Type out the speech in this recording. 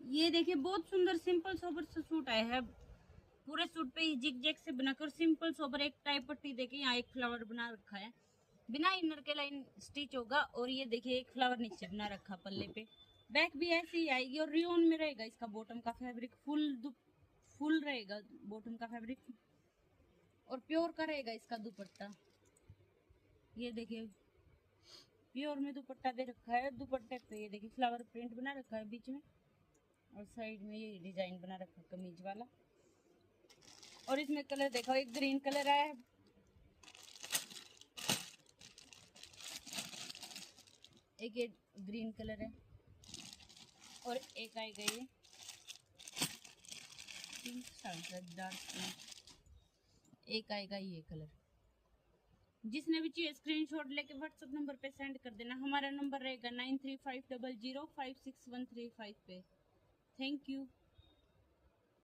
ये देखिए बहुत सुंदर सिंपल सोबर सा सूट आया है। पूरे सूट पे जिग जैग से बनाकर सिंपल सोबर एक टाई पट्टी देके यहाँ एक फ्लावर बना रखा है, बिना इनर के लाइन स्टिच होगा। और ये देखिए एक फ्लावर नीचे बना रखा पल्ले पे। बैक भी ऐसी ही आएगी और रियोन में रहेगा इसका बॉटम का फैब्रिक, फुल रहेगा बॉटम का फैब्रिक और प्योर का रहेगा इसका दुपट्टा। ये देखिए प्योर में दुपट्टा दे रखा है। दुपट्टे पे ये देखिए फ्लावर प्रिंट बना रखा है बीच में और साइड में ये डिजाइन बना रखा है कमीज वाला। और इसमें कलर देखो, एक ग्रीन कलर आया है, एक ये ग्रीन कलर है और एक आएगा ये पिंक डार्क पिंक, एक आएगा ये कलर। जिसने भी चाहिए स्क्रीनशॉट लेके व्हाट्सएप नंबर पे सेंड कर देना। हमारा नंबर रहेगा 9350056135 पे। Thank you.